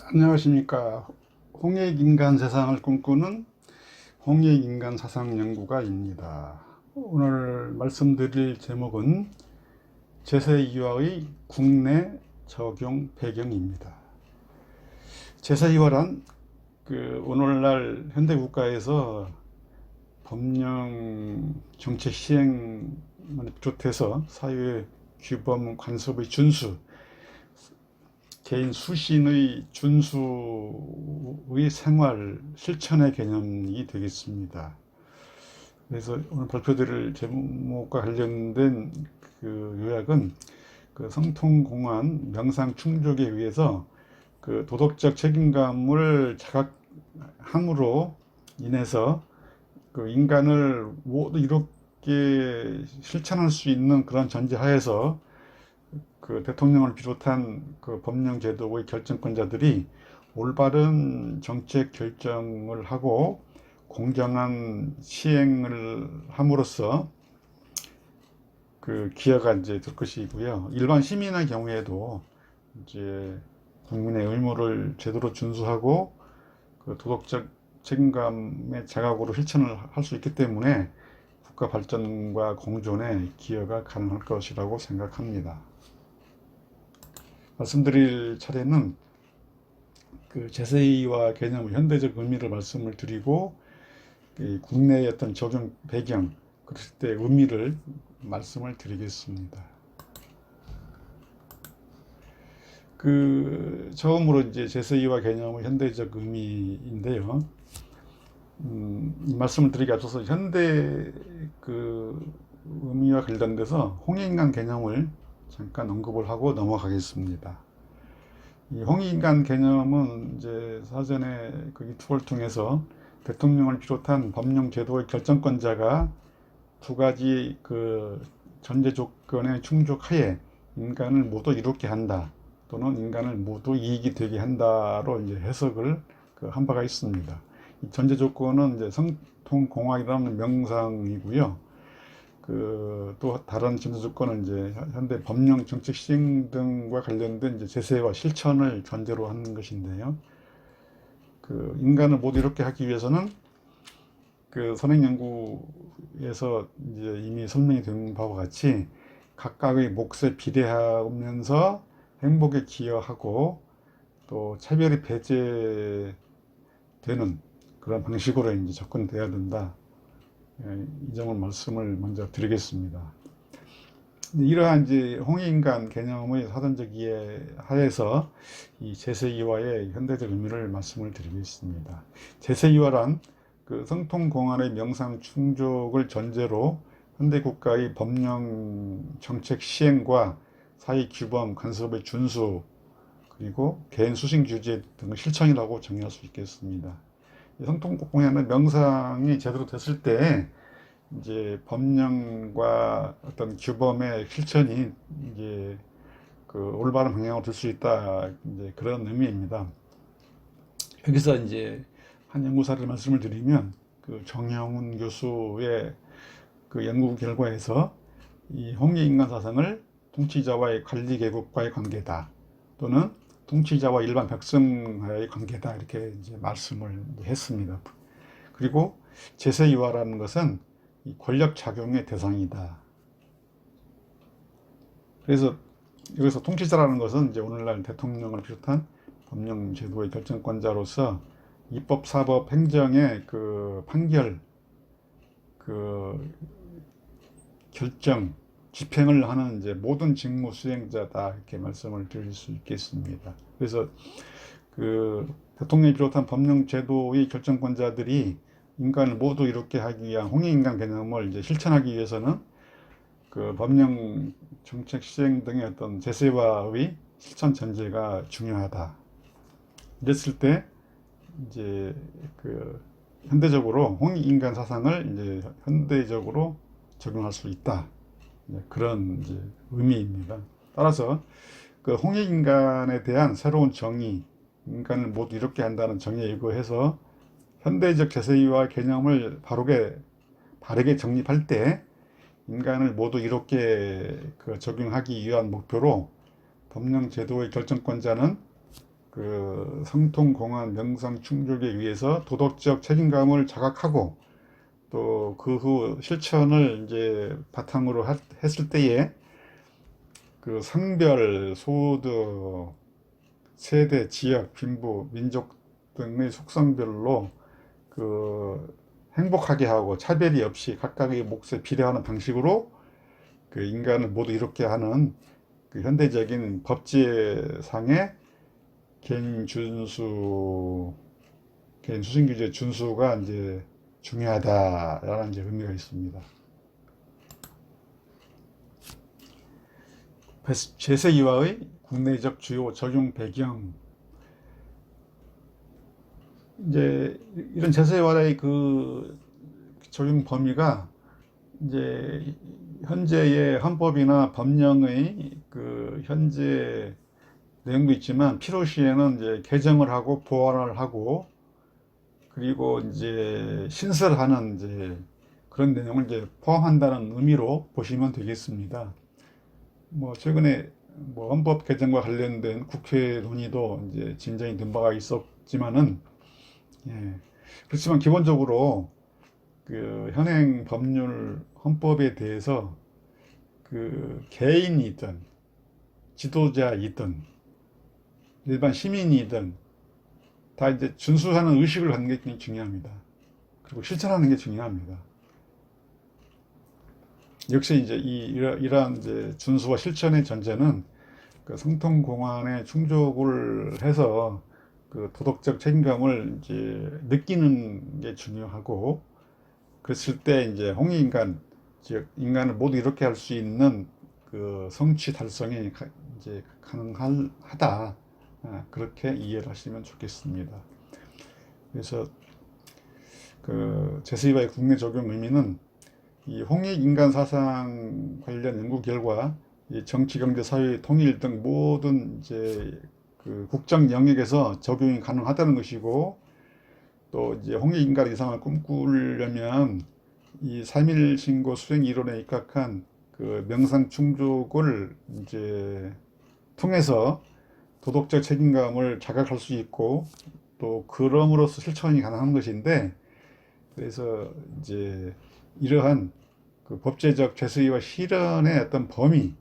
안녕하십니까. 홍익인간 세상을 꿈꾸는 홍익인간 사상연구가입니다. 오늘 말씀드릴 제목은 제세이화의 국내 적용 배경입니다. 제세이화란 오늘날 현대국가에서 법령 정책 시행을 비롯해서 사회 규범 관습의 준수, 개인 수신의 준수의 생활 실천의 개념이 되겠습니다. 그래서 오늘 발표드릴 제목과 관련된 요약은 성통공안 명상 충족에 의해서 도덕적 책임감을 자각함으로 인해서 인간을 모두 이롭게 실천할 수 있는 그런 전제하에서 대통령을 비롯한 법령 제도의 결정권자들이 올바른 정책 결정을 하고 공정한 시행을 함으로써 기여가 이제 될 것이고요. 일반 시민의 경우에도 이제 국민의 의무를 제대로 준수하고 도덕적 책임감의 자각으로 실천을 할 수 있기 때문에 국가 발전과 공존에 기여가 가능할 것이라고 생각합니다. 말씀드릴 차례는 제세이화 개념의 현대적 의미를 말씀을 드리고 국내의 어떤 적용 배경, 그랬을 때 의미를 말씀을 드리겠습니다. 처음으로 이제 제세이화 개념의 현대적 의미인데요. 이 말씀을 드리기 앞서서 현대 의미와 관련돼서 홍익인간 개념을 잠깐 언급을 하고 넘어가겠습니다. 이 홍익인간 개념은 이제 사전에 유튜브를 통해서 대통령을 비롯한 법령 제도의 결정권자가 두 가지 전제 조건에 충족하에 인간을 모두 이롭게 한다, 또는 인간을 모두 이익이 되게 한다로 이제 해석을 한 바가 있습니다. 이 전제 조건은 이제 성통공학이라는 명상이고요. 또 다른 전제 조건은 이제 현대 법령 정책 시행 등과 관련된 이제 제세와 실천을 전제로 하는 것인데요. 인간을 모두 이롭게 하기 위해서는 선행연구에서 이제 이미 설명이 된 바와 같이 각각의 몫에 비례하면서 행복에 기여하고 또 차별이 배제되는 그런 방식으로 이제 접근돼야 된다. 이 점을 말씀을 먼저 드리겠습니다. 이러한 이제 홍익인간 개념의 사전적 이해 하에서 이 제세이화의 현대적 의미를 말씀을 드리겠습니다. 제세이화란 성통공안의 명상 충족을 전제로 현대국가의 법령 정책 시행과 사회 규범 간섭의 준수, 그리고 개인 수신 규제 등의 실천이라고 정의할 수 있겠습니다. 성통공안의 명상이 제대로 됐을 때 이제 법령과 어떤 규범의 실천이 이제 올바른 방향으로 될 수 있다, 이제 그런 의미입니다. 여기서 이제 한 연구사를 말씀을 드리면 정영훈 교수의 연구 결과에서 이 홍익인간 사상을 통치자와의 관리 계급과의 관계다, 또는 통치자와 일반 백성과의 관계다, 이렇게 이제 말씀을 했습니다. 그리고 제세이화라는 것은 이 권력 작용의 대상이다. 그래서 여기서 통치자라는 것은 이제 오늘날 대통령을 비롯한 법령 제도의 결정권자로서 입법, 사법, 행정의 판결, 결정, 집행을 하는 이제 모든 직무 수행자다, 이렇게 말씀을 드릴 수 있겠습니다. 그래서 대통령이 비롯한 법령 제도의 결정권자들이 인간을 모두 이롭게 하기 위한 홍익인간 개념을 이제 실천하기 위해서는 법령 정책 시행 등의 어떤 제세화의 실천 전제가 중요하다. 이랬을 때 이제 현대적으로 홍익인간 사상을 이제 현대적으로 적용할 수 있다, 그런 이제 의미입니다. 따라서 홍익인간에 대한 새로운 정의, 인간을 모두 이롭게 한다는 정의에 의거해서 현대적 제세이화 개념을 바르게 정립할 때 인간을 모두 이롭게 적용하기 위한 목표로 법령 제도의 결정권자는 그 성통공헌 명상 충족에 의해서 도덕적 책임감을 자각하고 또 그 후 실천을 이제 바탕으로 했을 때에 그 성별, 소득, 세대, 지역, 빈부, 민족 등의 속성별로 그 행복하게 하고 차별이 없이 각각의 몫에 비례하는 방식으로 그 인간을 모두 이롭게 하는 그 현대적인 법제상의 개인 준수, 개인 수신규제 준수가 이제 중요하다라는 이제 의미가 있습니다. 제세이와의 국내적 주요 적용 배경. 이제 이런 제세이와의 그 적용 범위가 이제 현재의 헌법이나 법령의 그 현재 내용도 있지만 필요시에는 이제 개정을 하고 보완을 하고 그리고 이제 신설하는 이제 그런 내용을 이제 포함한다는 의미로 보시면 되겠습니다. 뭐 최근에 뭐 헌법 개정과 관련된 국회 논의도 이제 진전이 된 바가 있었지만은 예. 그렇지만 기본적으로 그 현행 법률 헌법에 대해서 그 개인이든 지도자이든 일반 시민이든 다 이제 준수하는 의식을 갖는 게 굉장히 중요합니다. 그리고 실천하는 게 중요합니다. 역시 이제 이러한 이제 준수와 실천의 전제는 그 성통공헌에 충족을 해서 그 도덕적 책임감을 이제 느끼는 게 중요하고 그랬을 때 이제 홍익인간 즉 인간을 모두 이렇게 할 수 있는 그 성취 달성이 이제 가능하다 그렇게 이해를 하시면 좋겠습니다. 그래서 그 제스이바의 국내 적용 의미는 이 홍익인간 사상 관련 연구 결과 이 정치, 경제, 사회 통일 등 모든 이제 그 국정 영역에서 적용이 가능하다는 것이고 또 이제 홍익인간 이상을 꿈꾸려면 이 3.1 신고 수행 이론에 입각한 그 명상 충족을 이제 통해서 도덕적 책임감을 자각할 수 있고 또 그럼으로써 실천이 가능한 것인데 그래서 이제 이러한 그 법제적 제스의와 실현의 어떤 범위를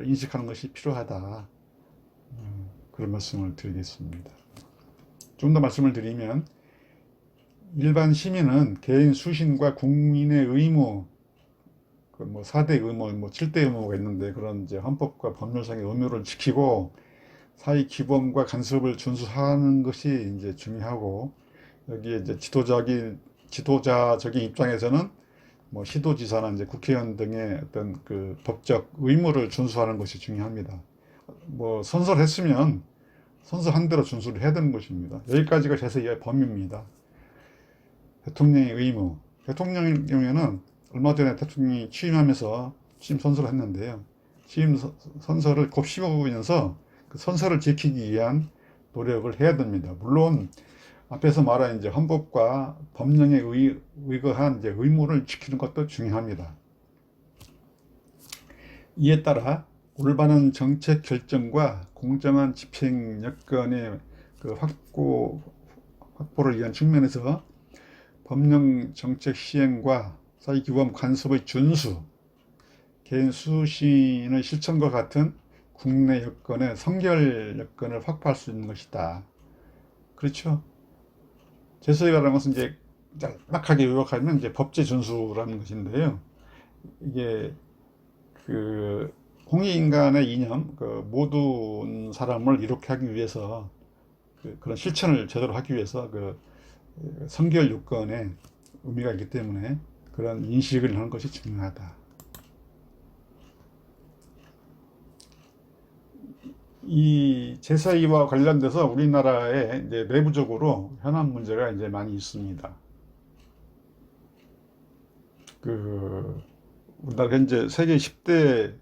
인식하는 것이 필요하다. 그런 말씀을 드리겠습니다. 좀 더 말씀을 드리면 일반 시민은 개인 수신과 국민의 의무, 그 뭐 4대 의무, 뭐 7대 의무가 있는데 그런 이제 헌법과 법률상의 의무를 지키고 사회 규범과 간섭을 준수하는 것이 이제 중요하고 여기에 이제 지도자적인 입장에서는 뭐 시도지사나 이제 국회의원 등의 어떤 그 법적 의무를 준수하는 것이 중요합니다. 뭐 선설했으면 선서한 대로 준수를 해야 되는 것입니다. 여기까지가 제세의 범위입니다. 대통령의 의무. 대통령의 경우에는 얼마 전에 대통령이 취임하면서 취임 선서를 했는데요. 취임 선서를 곱씹어보면서 그 선서를 지키기 위한 노력을 해야 됩니다. 물론 앞에서 말한 이제 헌법과 법령에 의거한 이제 의무를 지키는 것도 중요합니다. 이에 따라 올바른 정책 결정과 공정한 집행 여건의 그 확보를 위한 측면에서 법령 정책 시행과 사회규범 간섭의 준수, 개인 수신의 실천과 같은 국내 여건의 선결 여건을 확보할 수 있는 것이다. 그렇죠? 제소유라는 것은 이제 짤막하게 요약하면 이제 법제 준수라는 것인데요. 이게 그 홍익인간의 이념, 그 모든 사람을 이롭게 하기 위해서 그런 실천을 제대로 하기 위해서 그 선결 요건에 의미가 있기 때문에 그런 인식을 하는 것이 중요하다. 이 제사이와 관련돼서 우리나라에 이제 내부적으로 현안 문제가 이제 많이 있습니다. 그 우리나라가 현재 세계 10대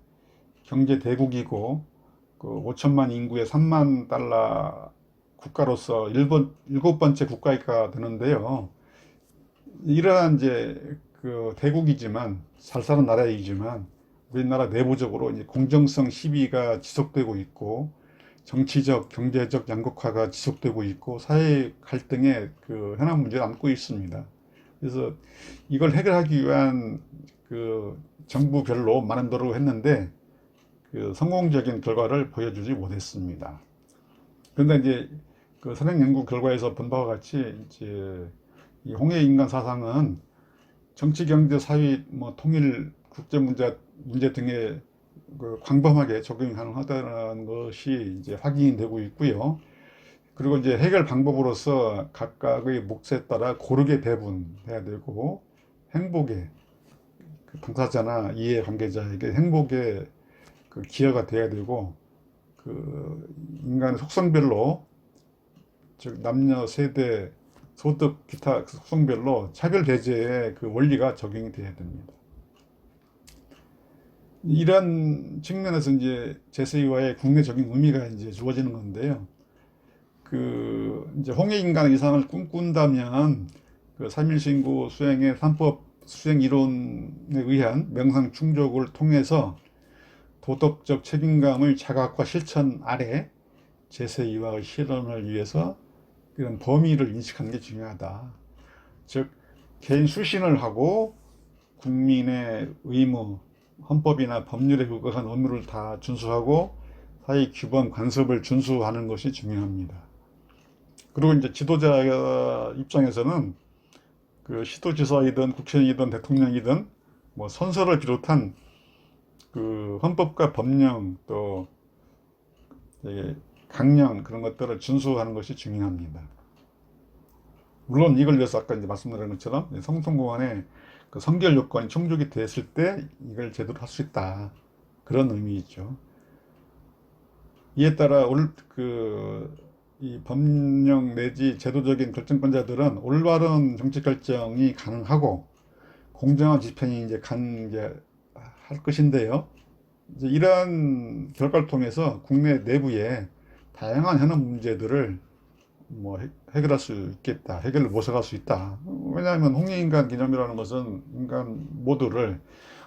경제 대국이고 그 5천만 인구에 3만 달러 국가로서 일곱 번째 국가가 되는데요. 이러한 이제 그 대국이지만 잘 사는 나라이지만 우리나라 내부적으로 이제 공정성 시비가 지속되고 있고 정치적, 경제적 양극화가 지속되고 있고 사회 갈등의 그 현안 문제를 안고 있습니다. 그래서 이걸 해결하기 위한 그 정부별로 많은 노력을 했는데 그 성공적인 결과를 보여주지 못했습니다. 그런데 이제 그 선행 연구 결과에서 본 바와 같이 이제 이 홍해 인간 사상은 정치, 경제, 사회, 뭐 통일, 국제 문제 등에 그 광범하게 적용이 가능하다는 것이 이제 확인이 되고 있고요. 그리고 이제 해결 방법으로서 각각의 몫에 따라 고르게 배분해야 되고 행복의 그 당사자나 이해 관계자에게 행복의 그 기여가 돼야 되고 그 인간의 속성별로 즉 남녀, 세대, 소득, 기타 속성별로 차별 배제의 그 원리가 적용이 돼야 됩니다. 이런 측면에서 이제 제세이와의 국내적인 의미가 이제 주어지는 건데요. 그 이제 홍해 인간 이상을 꿈꾼다면 그 3일 신고 수행의 3법 수행 이론에 의한 명상 충족을 통해서 도덕적 책임감의 자각과 실천 아래 제세이와의 실현을 위해서 이런 범위를 인식하는 게 중요하다. 즉 개인 수신을 하고 국민의 의무, 헌법이나 법률에 의거한 의무를 다 준수하고 사회 규범, 관습을 준수하는 것이 중요합니다. 그리고 이제 지도자 입장에서는 그 시도지사이든 국회의원이든 대통령이든 뭐 선서를 비롯한 그 헌법과 법령 또 강령 그런 것들을 준수하는 것이 중요합니다. 물론 이걸 위해서 아까 이제 말씀드린 것처럼 성송공안의 그 성결 요건이 충족이 됐을 때 이걸 제대로 할 수 있다. 그런 의미이죠. 이에 따라 이 법령 내지 제도적인 결정권자들은 올바른 정치 결정이 가능하고 공정한 집행이 이제 할 것인데요. 이제 이러한 결과를 통해서 국내 내부에 다양한 현안 문제들을 뭐 해결할 수 있겠다. 해결을 모색할 수 있다. 왜냐하면 홍해인간 개념이라는 것은 인간 모두를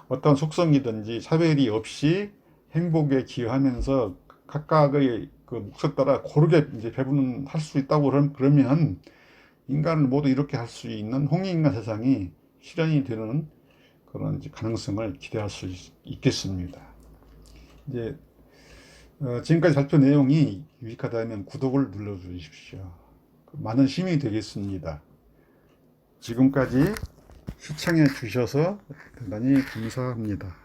어떤 속성이든지 차별이 없이 행복에 기여하면서 각각의 그 몫에 따라 고르게 이제 배분할 수 있다고 그러면 인간을 모두 이렇게 할 수 있는 홍해인간 세상이 실현이 되는 그런 이제 가능성을 기대할 수 있겠습니다. 이제 지금까지 발표 내용이 유익하다면 구독을 눌러주십시오. 많은 힘이 되겠습니다. 지금까지 시청해 주셔서 대단히 감사합니다.